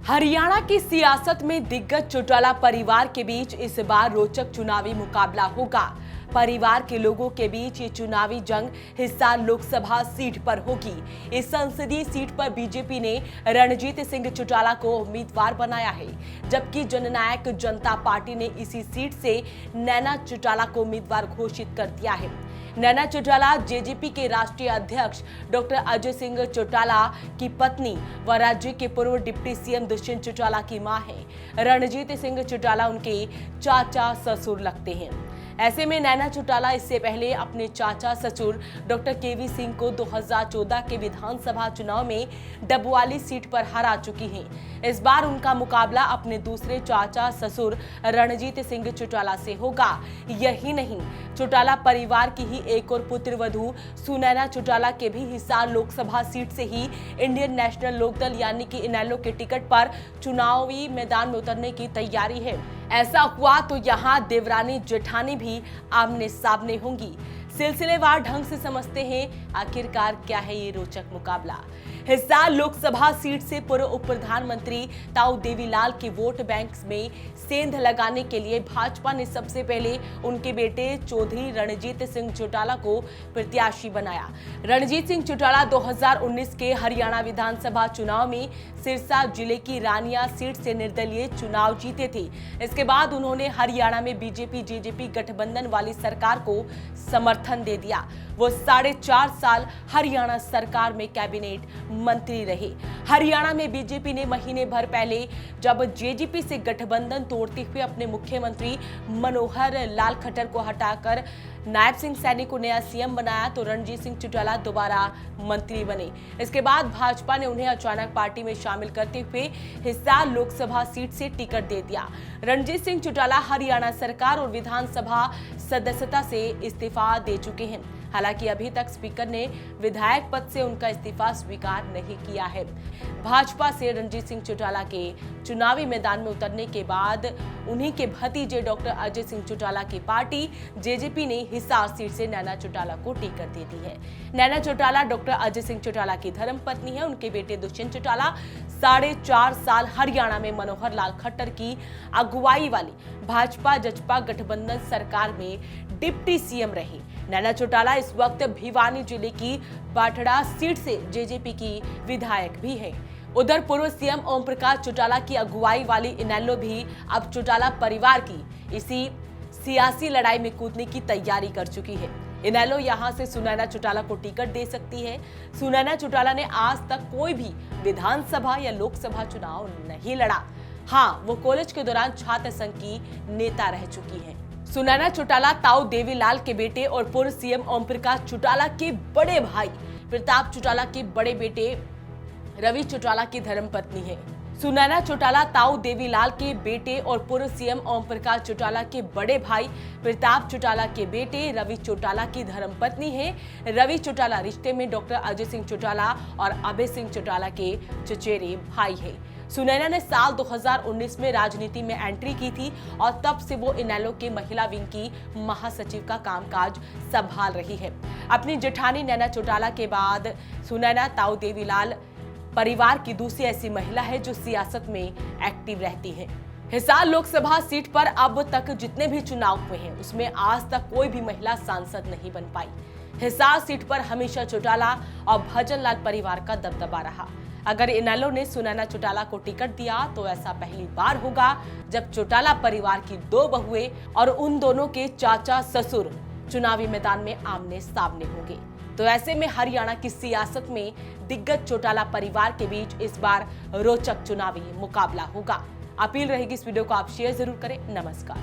हरियाणा की सियासत में दिग्गज चौटाला परिवार के बीच इस बार रोचक चुनावी मुकाबला होगा। परिवार के लोगों के बीच ये चुनावी जंग हिसार लोकसभा सीट पर होगी। इस संसदीय सीट पर बीजेपी ने रणजीत सिंह चौटाला को उम्मीदवार बनाया है, जबकि जननायक जनता पार्टी ने इसी सीट से नैना चौटाला को उम्मीदवार घोषित कर दिया है। नैना चौटाला जेजेपी के राष्ट्रीय अध्यक्ष डॉक्टर अजय सिंह चौटाला की पत्नी व राज्य के पूर्व डिप्टी सीएम दुष्यंत चौटाला की मां हैं। रणजीत सिंह चौटाला उनके चाचा ससुर लगते हैं। ऐसे में नैना चौटाला इससे पहले अपने चाचा ससुर डॉक्टर केवी सिंह को 2014 के विधानसभा चुनाव में डबवाली सीट पर हरा चुकी हैं। इस बार उनका मुकाबला अपने दूसरे चाचा ससुर रणजीत सिंह चौटाला से होगा। यही नहीं, चौटाला परिवार की ही एक और पुत्रवधू सुनैना चौटाला के भी हिसार लोकसभा सीट से ही इंडियन नेशनल लोकदल यानी कि इनेलो के टिकट पर चुनावी मैदान में उतरने की तैयारी है। ऐसा हुआ तो यहाँ देवरानी जेठानी भी आमने सामने होंगी। सिलसिलेवार ढंग से समझते हैं आखिरकार क्या है ये रोचक मुकाबला। हिसार लोकसभा सीट से पूर्व उप प्रधानमंत्री ताऊ देवीलाल के वोट बैंक में सेंध लगाने के लिए भाजपा ने सबसे पहले उनके बेटे चौधरी रणजीत सिंह चौटाला को प्रत्याशी बनाया। रणजीत सिंह चौटाला 2019 के हरियाणा विधानसभा चुनाव में सिरसा जिले की रानिया सीट से निर्दलीय चुनाव जीते थे। इसके बाद उन्होंने हरियाणा में बीजेपी जेजेपी गठबंधन वाली सरकार को समर्थन दे दिया। वो 4.5 साल हरियाणा सरकार में कैबिनेट मंत्री रहे। हरियाणा में बीजेपी ने महीने भर पहले जब जेजेपी से गठबंधन तोड़ते हुए अपने मुख्यमंत्री मनोहर लाल खट्टर को हटाकर नायब सिंह सैनी को नया सीएम बनाया तो रणजीत सिंह चौटाला दोबारा मंत्री बने। इसके बाद भाजपा ने उन्हें अचानक पार्टी में शामिल करते हुए हिसार लोकसभा सीट से टिकट दे दिया। रणजीत सिंह चौटाला हरियाणा सरकार और विधानसभा सदस्यता से इस्तीफा दे चुके हैं। हालांकि अभी तक स्पीकर ने विधायक पद से उनका इस्तीफा स्वीकार नहीं किया है। भाजपा से रणजीत सिंह चौटाला के चुनावी मैदान में उतरने के बाद उन्हीं के भतीजे डॉक्टर अजय सिंह चौटाला की पार्टी जेजेपी ने हिसार सीट से नैना चौटाला को टिकट दे दी है। नैना चौटाला डॉक्टर अजय सिंह चौटाला की धर्मपत्नी है। उनके बेटे दुष्यंत चौटाला 4.5 साल हरियाणा में मनोहर लाल खट्टर की अगुवाई वाली भाजपा जजपा गठबंधन सरकार में डिप्टी सीएम रहे। नैना चौटाला इस वक्त भिवानी जिले की बाटड़ा सीट से जेजेपी की विधायक भी है। उधर पूर्व सीएम ओम प्रकाश चौटाला की अगुवाई वाली इनेलो भी अब चौटाला परिवार की इसी सियासी लड़ाई में कूदने की तैयारी कर चुकी है। इनेलो यहां से सुनैना चौटाला को टिकट दे सकती है। सुनैना चौटाला ने आज तक कोई भी विधानसभा या लोकसभा चुनाव नहीं लड़ा। हाँ, वो कॉलेज के दौरान छात्र संघ की नेता रह चुकी है। सुनैना चौटाला ताऊ देवीलाल के बेटे और पूर्व सीएम ओम प्रकाश चौटाला के बड़े भाई प्रताप चौटाला के बड़े बेटे रवि चौटाला की धर्मपत्नी है। सुनैना चौटाला ताऊ देवीलाल के बेटे और पूर्व सीएम ओम प्रकाश चौटाला के बड़े भाई प्रताप चौटाला के बेटे रवि चौटाला की धर्मपत्नी है। रवि चौटाला रिश्ते में डॉक्टर अजय सिंह चौटाला और अभय सिंह चौटाला के चचेरे भाई है। सुनैना ने साल 2019 में राजनीति में एंट्री की थी और तब से वो इनेलो के महिला विंग की महासचिव का कामकाज संभाल रही है। अपनी जेठानी नैना चौटाला के बाद सुनैना ताऊ देवीलाल परिवार की दूसरी ऐसी महिला है जो सियासत में एक्टिव रहती है। हिसार लोकसभा सीट पर अब तक जितने भी चुनाव हुए हैं उसमें आज तक कोई भी महिला सांसद नहीं बन पाई। हिसार सीट पर हमेशा चौटाला और भजन लाल परिवार का दबदबा रहा। अगर इनेलो ने सुनैना चौटाला को टिकट दिया तो ऐसा पहली बार होगा जब चौटाला परिवार की 2 बहुएं और उन दोनों के चाचा ससुर चुनावी मैदान में आमने सामने होंगे। तो ऐसे में हरियाणा की सियासत में दिग्गज चौटाला परिवार के बीच इस बार रोचक चुनावी मुकाबला होगा। अपील रहेगी इस वीडियो को आप शेयर जरूर करें। नमस्कार।